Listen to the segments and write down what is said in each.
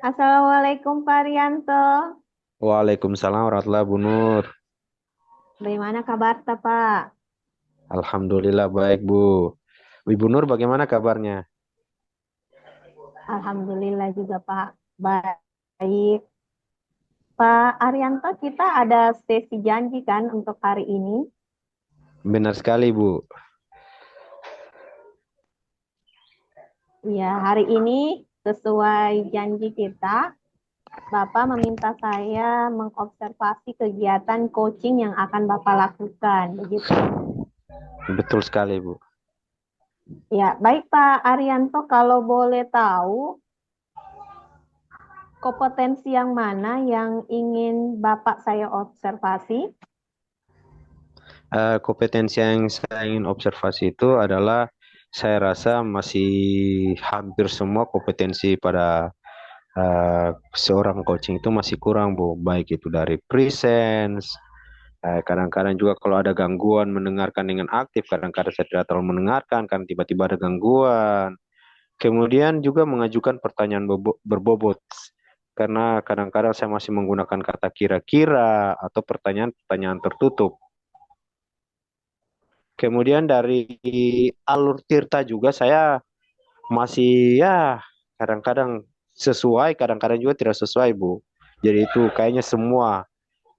Assalamualaikum Pak Rianto. Waalaikumsalam warahmatullahi Bu Nur. Bagaimana kabar Pak? Alhamdulillah baik Bu. Ibu Nur bagaimana kabarnya? Alhamdulillah juga Pak. Baik. Pak Arianto, kita ada sesi janji kan untuk hari ini? Benar sekali Bu. Ya, hari ini sesuai janji kita, Bapak meminta saya mengobservasi kegiatan coaching yang akan Bapak lakukan. Begitu. Betul sekali Bu. Ya, baik Pak Arianto, kalau boleh tahu, kompetensi yang mana yang ingin Bapak saya observasi? Kompetensi yang saya ingin observasi itu adalah saya rasa masih hampir semua kompetensi pada seorang coaching itu masih kurang Bu. Baik itu dari presence, kadang-kadang juga kalau ada gangguan mendengarkan dengan aktif, kadang-kadang saya tidak terlalu mendengarkan kan tiba-tiba ada gangguan. Kemudian juga mengajukan pertanyaan berbobot, karena kadang-kadang saya masih menggunakan kata kira-kira atau pertanyaan-pertanyaan tertutup. Kemudian dari alur tirta juga saya masih ya kadang-kadang sesuai, kadang-kadang juga tidak sesuai Bu. Jadi itu kayaknya semua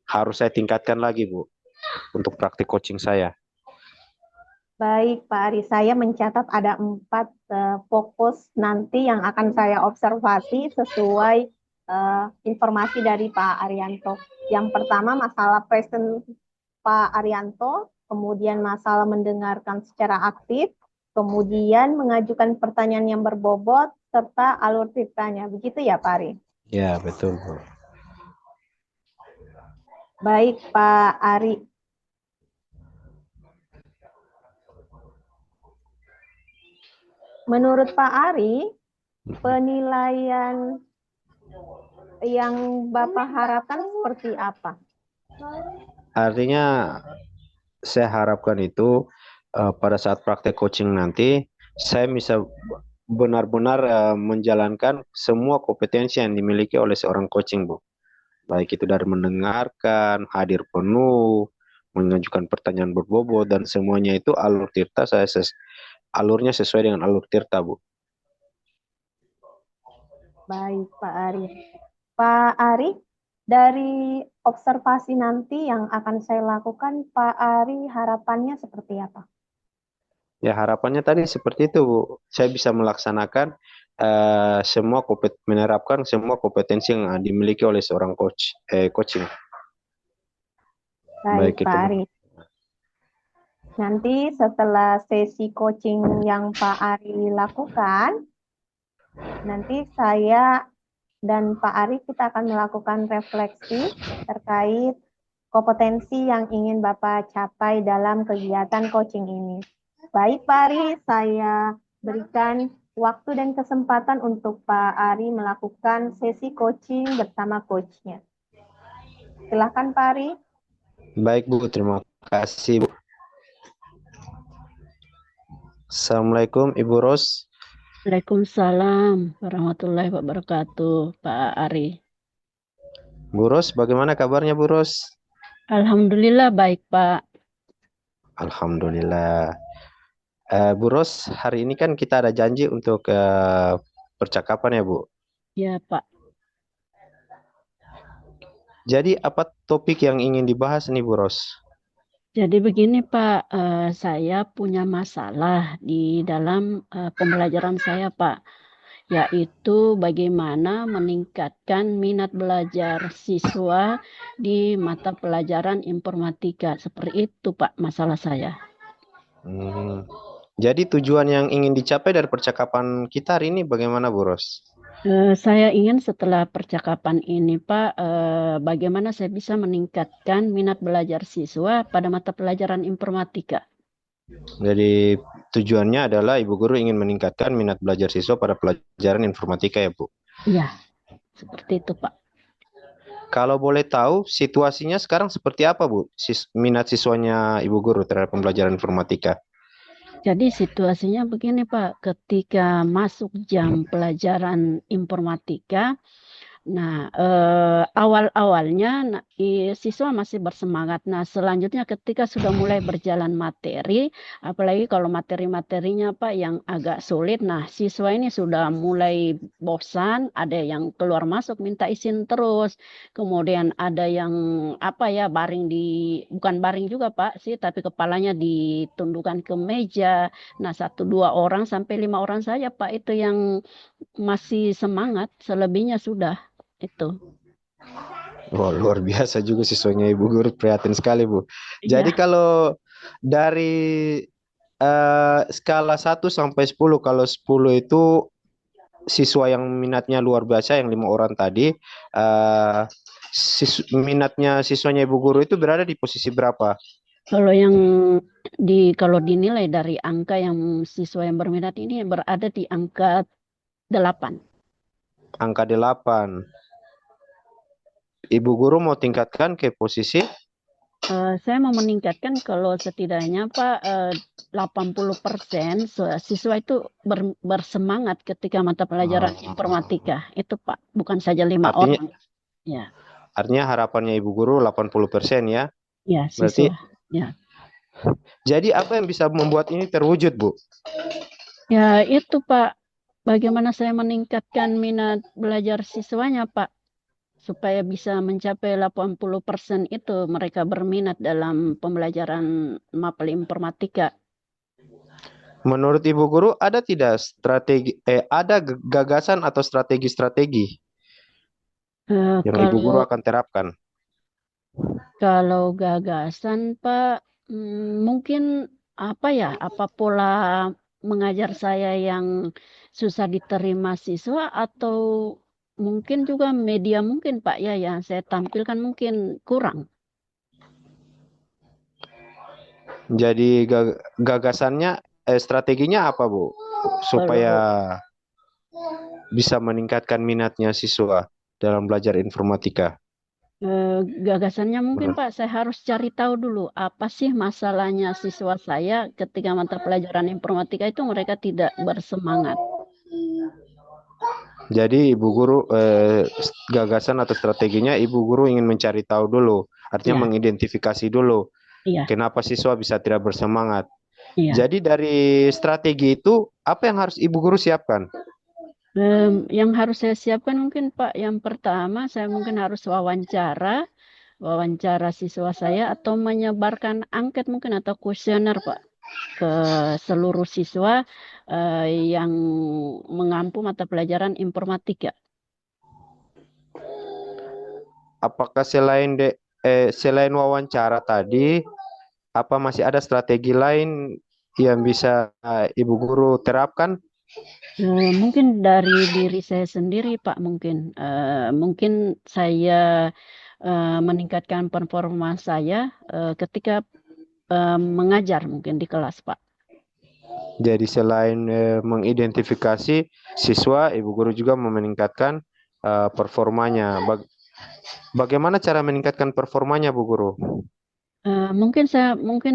harus saya tingkatkan lagi Bu untuk praktik coaching saya. Baik, Pak Ari. Saya mencatat ada 4 fokus nanti yang akan saya observasi sesuai informasi dari Pak Arianto. Yang pertama masalah present Pak Arianto, kemudian masalah mendengarkan secara aktif, kemudian mengajukan pertanyaan yang berbobot, serta alur ceritanya. Begitu ya, Pak Ari? Ya, betul Bu. Baik, Pak Ari. Menurut Pak Ari, penilaian yang Bapak harapkan seperti apa? Artinya saya harapkan itu pada saat praktek coaching nanti saya bisa benar-benar menjalankan semua kompetensi yang dimiliki oleh seorang coaching, Bu. Baik itu dari mendengarkan, hadir penuh, mengajukan pertanyaan berbobot, dan semuanya itu alur tirta alurnya sesuai dengan alur tirta, Bu. Baik, Pak Ari. Pak Ari, dari observasi nanti yang akan saya lakukan, Pak Ari harapannya seperti apa? Ya harapannya tadi seperti itu, Bu. Saya bisa melaksanakan menerapkan semua kompetensi yang dimiliki oleh seorang coaching. Baik, Baik Pak itu, Bu. Ari. Nanti setelah sesi coaching yang Pak Ari lakukan, nanti saya dan Pak Ari kita akan melakukan refleksi terkait kompetensi yang ingin Bapak capai dalam kegiatan coaching ini. Baik, Pak Ari, saya berikan waktu dan kesempatan untuk Pak Ari melakukan sesi coaching bersama coachnya. Silakan, Pak Ari. Baik, Bu. Terima kasih, Bu. Assalamualaikum, Ibu Ros. Waalaikumsalam warahmatullahi wabarakatuh, Pak Ari. Bu Ros, bagaimana kabarnya, Bu Ros? Alhamdulillah baik, Pak. Alhamdulillah. Bu Ros, hari ini kan kita ada janji untuk percakapan ya, Bu. Ya, Pak. Jadi apa topik yang ingin dibahas nih, Bu Ros? Jadi begini, Pak, saya punya masalah di dalam pembelajaran saya, Pak, yaitu bagaimana meningkatkan minat belajar siswa di mata pelajaran informatika. Seperti itu, Pak, masalah saya. Hmm. Jadi tujuan yang ingin dicapai dari percakapan kita hari ini bagaimana, Bu Ros? Saya ingin setelah percakapan ini, Pak, bagaimana saya bisa meningkatkan minat belajar siswa pada mata pelajaran informatika. Jadi tujuannya adalah Ibu Guru ingin meningkatkan minat belajar siswa pada pelajaran informatika ya, Bu. Iya, seperti itu, Pak. Kalau boleh tahu situasinya sekarang seperti apa, Bu? Minat siswanya Ibu Guru terhadap pembelajaran informatika. Jadi situasinya begini, Pak, ketika masuk jam pelajaran informatika, Nah, awal-awalnya siswa masih bersemangat. Nah, selanjutnya ketika sudah mulai berjalan materi, apalagi kalau materi-materinya Pak yang agak sulit, nah siswa ini sudah mulai bosan, ada yang keluar masuk minta izin terus, kemudian ada yang apa ya bukan baring juga Pak sih, tapi kepalanya ditundukkan ke meja. Nah, 1, 2 orang sampai 5 orang saja Pak itu yang masih semangat, selebihnya sudah. Itu. Wah, luar biasa juga siswanya Ibu Guru, prihatin sekali Bu. Jadi Iya. kalau dari skala 1 sampai 10, kalau 10 itu siswa yang minatnya luar biasa, yang 5 orang tadi, eh minatnya siswanya Ibu Guru itu berada di posisi berapa? Kalau kalau dinilai dari angka yang siswa yang berminat ini berada di angka 8. Angka 8. Ibu Guru mau tingkatkan ke posisi Saya mau meningkatkan kalau setidaknya Pak 80% siswa itu bersemangat ketika mata pelajaran informatika. Itu Pak, bukan saja 5 artinya orang. Ya, artinya harapannya Ibu Guru 80% ya. ya Berarti siswa. Ya. jadi apa yang bisa membuat ini terwujud, Bu? Ya, itu Pak. Bagaimana saya meningkatkan minat belajar siswanya Pak? Supaya bisa mencapai 80% itu mereka berminat dalam pembelajaran mapel informatika. Menurut Ibu Guru ada tidak ada gagasan atau strategi-strategi yang Ibu Guru Kalau akan terapkan? kalau gagasan Pak, mungkin apa pola mengajar saya yang susah diterima siswa atau mungkin juga media mungkin Pak ya yang saya tampilkan mungkin kurang. Jadi gagasannya, strateginya apa, Bu? Supaya Kalau bisa meningkatkan minatnya siswa dalam belajar informatika. Gagasannya mungkin Menurut- Pak, saya harus cari tahu dulu apa sih masalahnya siswa saya ketika mata pelajaran informatika itu mereka tidak bersemangat. Jadi Ibu Guru, gagasan atau strateginya Ibu Guru ingin mencari tahu dulu, Ya, artinya mengidentifikasi dulu iya, kenapa siswa bisa tidak bersemangat. iya. Jadi dari strategi itu apa yang harus Ibu Guru siapkan? Yang harus saya siapkan mungkin Pak, yang pertama saya mungkin harus wawancara siswa saya atau menyebarkan angket mungkin atau kuesioner Pak ke seluruh siswa yang mengampu mata pelajaran informatika. Apakah selain wawancara tadi, apa masih ada strategi lain yang bisa Ibu Guru terapkan? Mungkin dari diri saya sendiri, Pak, mungkin saya meningkatkan performa saya ketika mengajar mungkin di kelas, Pak. Jadi selain mengidentifikasi siswa, Ibu Guru juga meningkatkan performanya. Bagaimana cara meningkatkan performanya, Bu Guru? Mungkin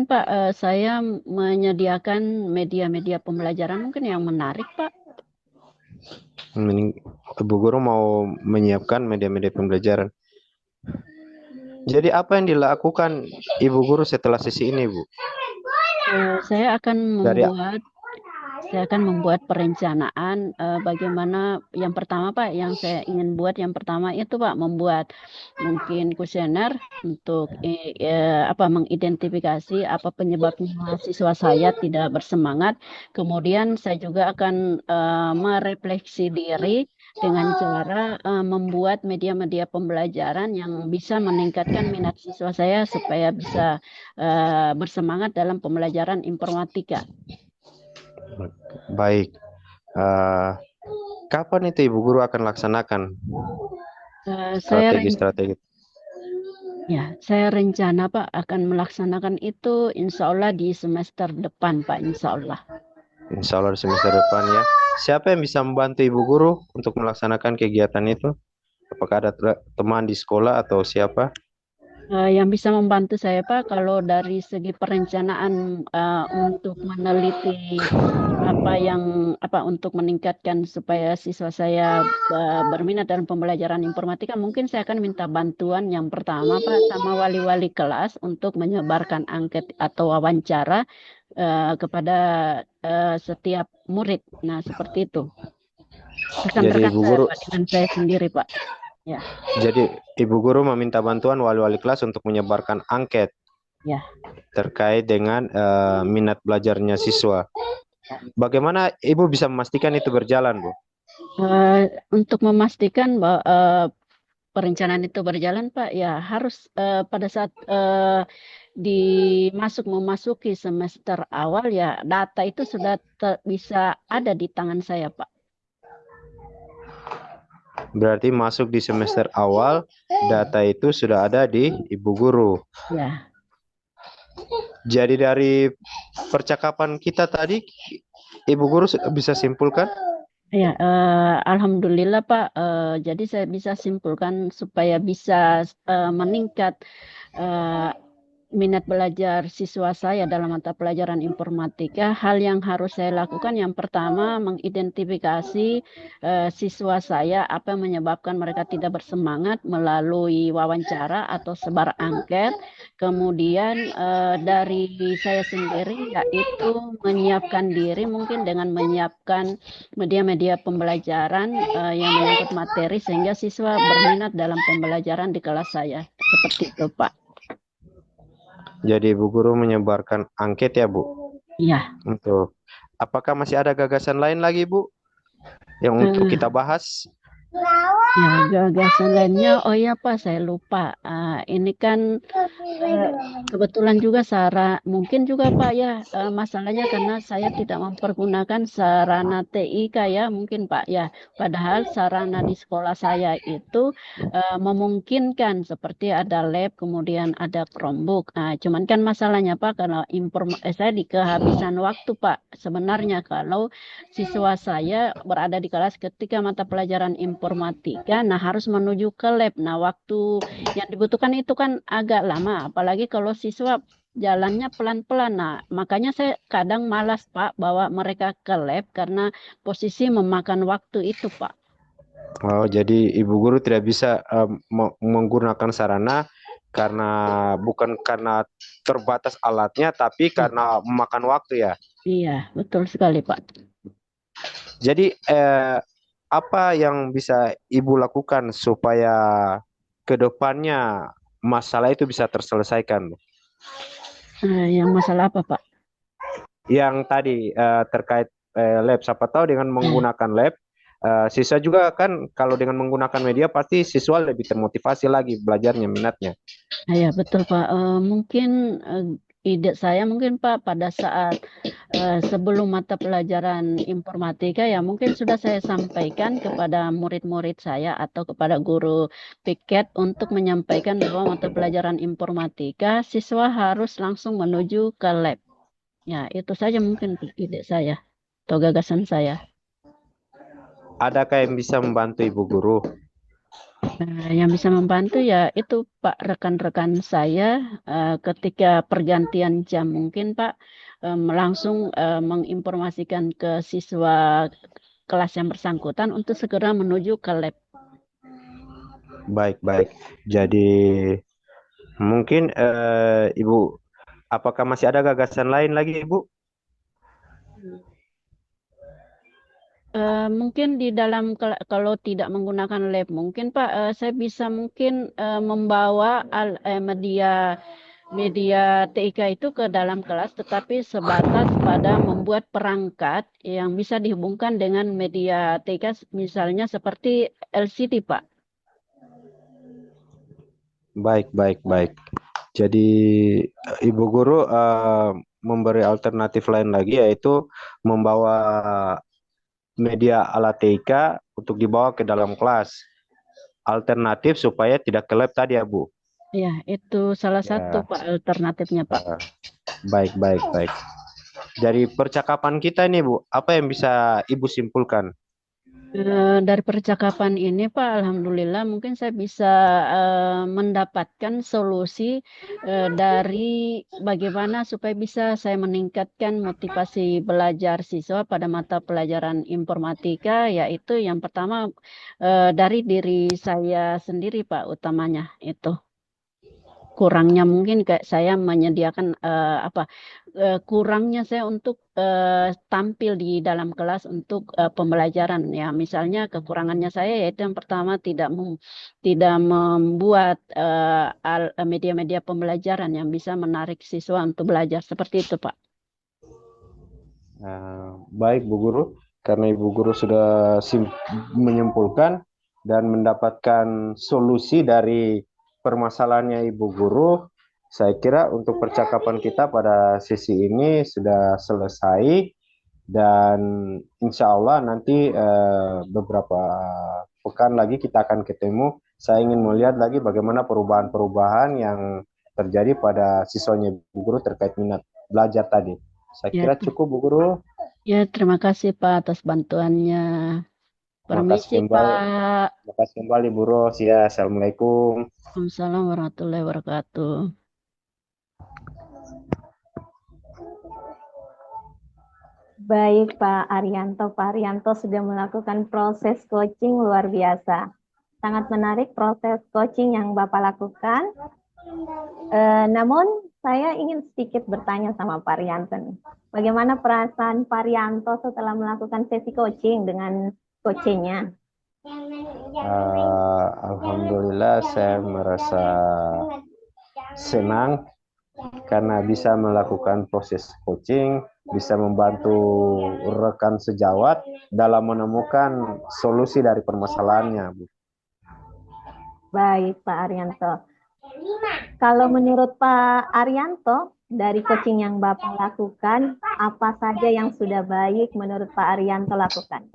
Pak, saya menyediakan media-media pembelajaran mungkin yang menarik, Pak. Ibu Guru mau menyiapkan media-media pembelajaran. Jadi apa yang dilakukan Ibu Guru setelah sesi ini, Bu? Saya akan Dari membuat perencanaan bagaimana yang pertama Pak, yang saya ingin buat yang pertama itu Pak membuat mungkin kuesioner untuk mengidentifikasi apa penyebabnya siswa saya tidak bersemangat. Kemudian saya juga akan merefleksi diri dengan cara membuat media-media pembelajaran yang bisa meningkatkan minat siswa saya supaya bisa bersemangat dalam pembelajaran informatika. Baik. Kapan itu Ibu Guru akan laksanakan strategi-strategi? Saya rencana Pak akan melaksanakan itu insya Allah di semester depan Pak, insya Allah. Insya Allah di semester depan ya. Siapa yang bisa membantu Ibu Guru untuk melaksanakan kegiatan itu? Apakah ada teman di sekolah atau siapa? Yang bisa membantu saya Pak, kalau dari segi perencanaan untuk meneliti untuk meningkatkan supaya siswa saya berminat dalam pembelajaran informatika, mungkin saya akan minta bantuan yang pertama Pak sama wali-wali kelas untuk menyebarkan angket atau wawancara kepada setiap murid. Nah, seperti itu. Jadi Rekan-rekan Ibu saya Guru, Pak, dengan saya sendiri Pak. Ya, jadi Ibu Guru meminta bantuan wali-wali kelas untuk menyebarkan angket ya. terkait dengan minat belajarnya siswa. Bagaimana Ibu bisa memastikan itu berjalan, Bu? Untuk memastikan bahwa perencanaan itu berjalan, Pak, ya harus pada saat memasuki semester awal ya data itu sudah bisa ada di tangan saya, Pak. Berarti masuk di semester awal, data itu sudah ada di Ibu Guru. Ya, Jadi dari percakapan kita tadi, Ibu Guru bisa simpulkan? ya, alhamdulillah Pak. Jadi saya bisa simpulkan supaya bisa meningkat eh, minat belajar siswa saya dalam mata pelajaran informatika. Hal yang harus saya lakukan yang pertama mengidentifikasi siswa saya apa yang menyebabkan mereka tidak bersemangat melalui wawancara atau sebar angket. Kemudian dari saya sendiri yaitu menyiapkan diri mungkin dengan menyiapkan media-media pembelajaran yang menyangkut materi sehingga siswa berminat dalam pembelajaran di kelas saya. Seperti itu, Pak. Jadi Ibu Guru menyebarkan angket ya, Bu? Iya. Untuk apakah masih ada gagasan lain lagi, Bu, yang untuk kita bahas? Ya, gagasan lainnya, oh ya Pak, saya lupa. Ini kan kebetulan juga mungkin juga Pak ya, masalahnya karena saya tidak mempergunakan sarana TIK ya, mungkin Pak ya. Padahal sarana di sekolah saya itu memungkinkan seperti ada lab, kemudian ada Chromebook. Cuman kan masalahnya Pak, kalau saya kehabisan waktu Pak. Sebenarnya kalau siswa saya berada di kelas ketika mata pelajaran informatika, nah harus menuju ke lab. Nah, waktu yang dibutuhkan itu kan agak lama, apalagi kalau siswa jalannya pelan-pelan. Nah, makanya saya kadang malas, Pak, bawa mereka ke lab karena posisi memakan waktu itu, Pak. Oh, jadi Ibu Guru tidak bisa menggunakan sarana bukan karena terbatas alatnya, tapi karena memakan waktu ya. Iya, betul sekali, Pak. Jadi apa yang bisa Ibu lakukan supaya ke depannya masalah itu bisa terselesaikan? Yang masalah apa, Pak? Yang tadi terkait lab, siapa tahu dengan menggunakan lab, siswa juga kan kalau dengan menggunakan media pasti siswa lebih termotivasi lagi belajarnya, minatnya. Ya, betul, Pak. Mungkin ide saya mungkin, Pak, pada saat sebelum mata pelajaran informatika ya mungkin sudah saya sampaikan kepada murid-murid saya atau kepada guru piket untuk menyampaikan bahwa mata pelajaran informatika siswa harus langsung menuju ke lab. Ya, itu saja mungkin ide saya atau gagasan saya. Adakah yang bisa membantu Ibu Guru? Yang bisa membantu ya itu Pak rekan-rekan saya ketika pergantian jam mungkin Pak langsung menginformasikan ke siswa kelas yang bersangkutan untuk segera menuju ke lab. Baik. Jadi mungkin Ibu, apakah masih ada gagasan lain lagi, Ibu? Mungkin di dalam kalau tidak menggunakan lab mungkin Pak saya bisa mungkin membawa media TIK itu ke dalam kelas tetapi sebatas pada membuat perangkat yang bisa dihubungkan dengan media TIK misalnya seperti LCD Pak. Baik. Jadi Ibu Guru memberi alternatif lain lagi yaitu membawa media alat TIK untuk dibawa ke dalam kelas. Alternatif supaya tidak ke lab tadi ya, Bu. Ya, itu salah satu Pak alternatifnya Pak. Baik. Dari percakapan kita nih Bu, apa yang bisa Ibu simpulkan? Dari percakapan ini, Pak, Alhamdulillah mungkin saya bisa mendapatkan solusi dari bagaimana supaya bisa saya meningkatkan motivasi belajar siswa pada mata pelajaran informatika, yaitu yang pertama dari diri saya sendiri, Pak, utamanya itu. Kurangnya mungkin kayak saya menyediakan kurangnya saya untuk tampil di dalam kelas untuk pembelajaran ya, misalnya kekurangannya saya yaitu yang pertama tidak membuat media-media pembelajaran yang bisa menarik siswa untuk belajar seperti itu, Pak. Baik Bu Guru, karena Ibu Guru sudah menyimpulkan dan mendapatkan solusi dari permasalahannya Ibu Guru, saya kira untuk percakapan kita pada sesi ini sudah selesai dan insya Allah nanti beberapa pekan lagi kita akan ketemu. Saya ingin melihat lagi bagaimana perubahan-perubahan yang terjadi pada siswanya Bu Guru terkait minat belajar tadi. Saya Ya, kira cukup Bu Guru. ya, terima kasih Pak atas bantuannya. Terima kasih Permisi kembali. Pak. Terima kasih kembali Bu Ros. Ya, Assalamualaikum. Waalaikumsalam warahmatullahi wabarakatuh. Baik Pak Arianto. Pak Arianto sudah melakukan proses coaching luar biasa. Sangat menarik proses coaching yang Bapak lakukan. Namun saya ingin sedikit bertanya sama Pak Arianto nih. Bagaimana perasaan Pak Arianto setelah melakukan sesi coaching dengan coachnya? Alhamdulillah saya merasa senang karena bisa melakukan proses coaching, bisa membantu rekan sejawat dalam menemukan solusi dari permasalahannya, Bu. Baik Pak Arianto. Kalau menurut Pak Arianto, dari coaching yang Bapak lakukan, apa saja yang sudah baik menurut Pak Arianto lakukan?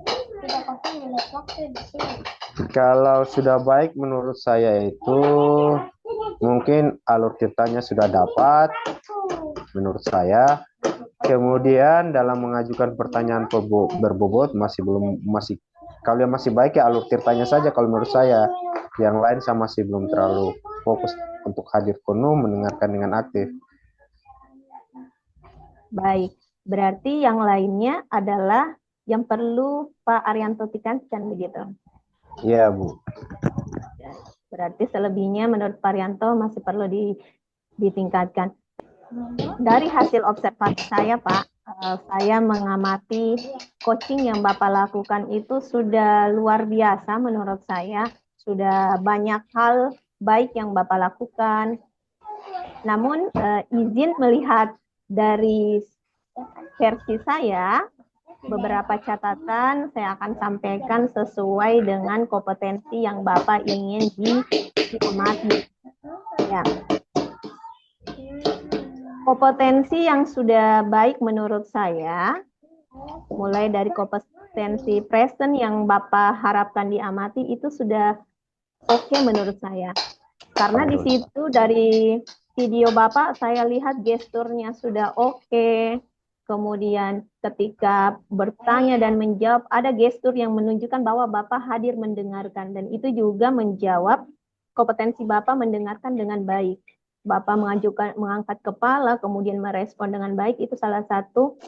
Kalau sudah baik menurut saya itu mungkin alur ceritanya sudah dapat menurut saya. Kemudian dalam mengajukan pertanyaan berbobot kalau yang masih baik ya alur ceritanya saja kalau menurut saya. Yang lain saya masih belum terlalu fokus untuk hadir penuh mendengarkan dengan aktif. Baik, berarti yang lainnya adalah yang perlu Pak Arianto tekankan begitu? Iya, Bu. Berarti selebihnya menurut Pak Arianto masih perlu ditingkatkan. Dari hasil observasi saya, Pak, saya mengamati coaching yang Bapak lakukan itu sudah luar biasa menurut saya. Sudah banyak hal baik yang Bapak lakukan. Namun izin melihat dari versi saya, beberapa catatan saya akan sampaikan sesuai dengan kompetensi yang Bapak ingin diamati. Ya. Kompetensi yang sudah baik menurut saya, mulai dari kompetensi present yang Bapak harapkan diamati itu sudah oke menurut saya. Karena di situ dari video Bapak saya lihat gesturnya sudah oke. Kemudian ketika bertanya dan menjawab ada gestur yang menunjukkan bahwa Bapak hadir mendengarkan dan itu juga menjawab kompetensi Bapak mendengarkan dengan baik. Bapak mengangkat kepala kemudian merespon dengan baik itu salah satu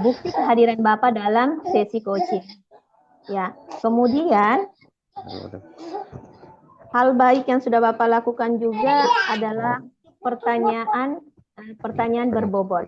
bukti kehadiran Bapak dalam sesi coaching. Ya, kemudian hal baik yang sudah Bapak lakukan juga adalah pertanyaan berbobot.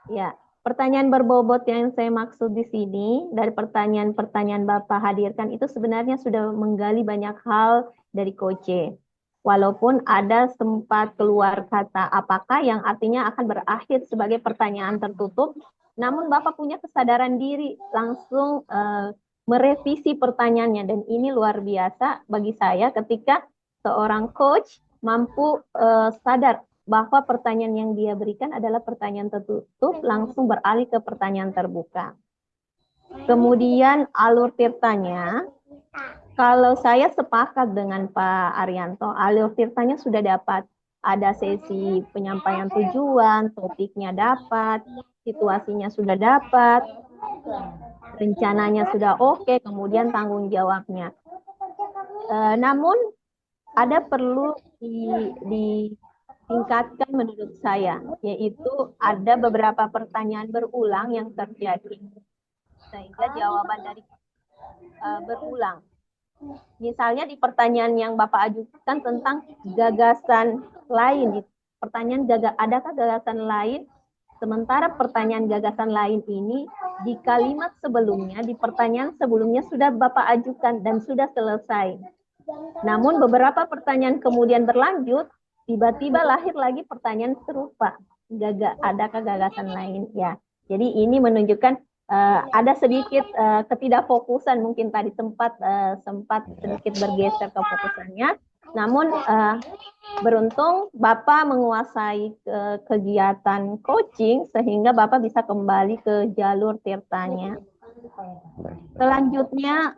Ya, pertanyaan berbobot yang saya maksud di sini dari pertanyaan-pertanyaan Bapak hadirkan itu sebenarnya sudah menggali banyak hal dari coaching. Walaupun ada sempat keluar kata apakah yang artinya akan berakhir sebagai pertanyaan tertutup, namun Bapak punya kesadaran diri langsung merevisi pertanyaannya dan ini luar biasa bagi saya ketika seorang coach mampu sadar bahwa pertanyaan yang dia berikan adalah pertanyaan tertutup langsung beralih ke pertanyaan terbuka. Kemudian alur tirtanya, kalau saya sepakat dengan Pak Arianto, alur tirtanya sudah dapat. Ada sesi penyampaian tujuan, topiknya dapat, situasinya sudah dapat. rencananya sudah oke, kemudian tanggung jawabnya. Namun ada perlu ditingkatkan menurut saya, yaitu ada beberapa pertanyaan berulang yang terjadi, sehingga jawaban dari berulang. Misalnya di pertanyaan yang Bapak ajukan tentang gagasan lain, pertanyaan adakah gagasan lain? Sementara pertanyaan gagasan lain ini di kalimat sebelumnya, di pertanyaan sebelumnya sudah Bapak ajukan dan sudah selesai. Namun beberapa pertanyaan kemudian berlanjut, tiba-tiba lahir lagi pertanyaan serupa. Adakah gagasan lain? Ya. Jadi ini menunjukkan ada sedikit ketidakfokusan, mungkin tadi sempat sedikit bergeser ke fokusannya. Namun beruntung Bapak menguasai kegiatan coaching sehingga Bapak bisa kembali ke jalur tirtanya. Selanjutnya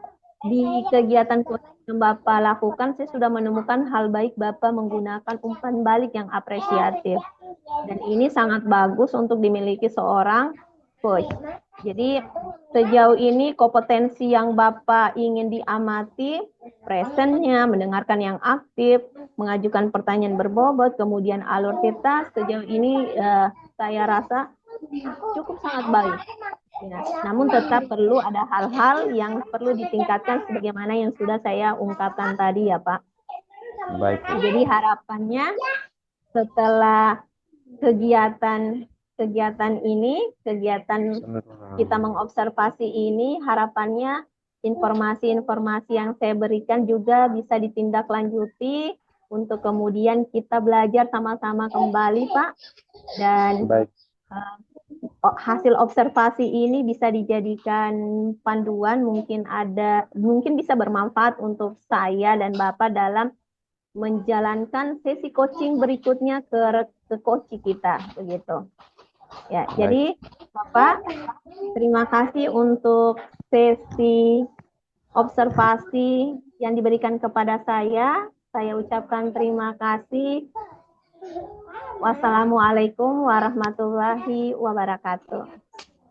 di kegiatan coaching yang Bapak lakukan, saya sudah menemukan hal baik Bapak menggunakan umpan balik yang apresiatif. Dan ini sangat bagus untuk dimiliki seorang coach. Jadi sejauh ini kompetensi yang Bapak ingin diamati, presentnya, mendengarkan yang aktif, mengajukan pertanyaan berbobot, kemudian alur tirta, sejauh ini saya rasa cukup sangat baik. Ya, namun tetap perlu ada hal-hal yang perlu ditingkatkan sebagaimana yang sudah saya ungkapkan tadi ya Pak. Baik. Jadi harapannya setelah kegiatan ini, kegiatan kita mengobservasi ini, harapannya informasi-informasi yang saya berikan juga bisa ditindaklanjuti untuk kemudian kita belajar sama-sama kembali Pak. Dan hasil observasi ini bisa dijadikan panduan, mungkin bisa bermanfaat untuk saya dan Bapak dalam menjalankan sesi coaching berikutnya ke coaching kita begitu. Ya, jadi Bapak terima kasih untuk sesi observasi yang diberikan kepada saya. Saya ucapkan terima kasih. Wassalamualaikum warahmatullahi wabarakatuh.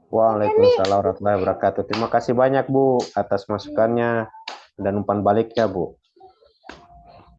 Waalaikumsalam warahmatullahi wabarakatuh. Terima kasih banyak Bu atas masukannya dan umpan baliknya Bu.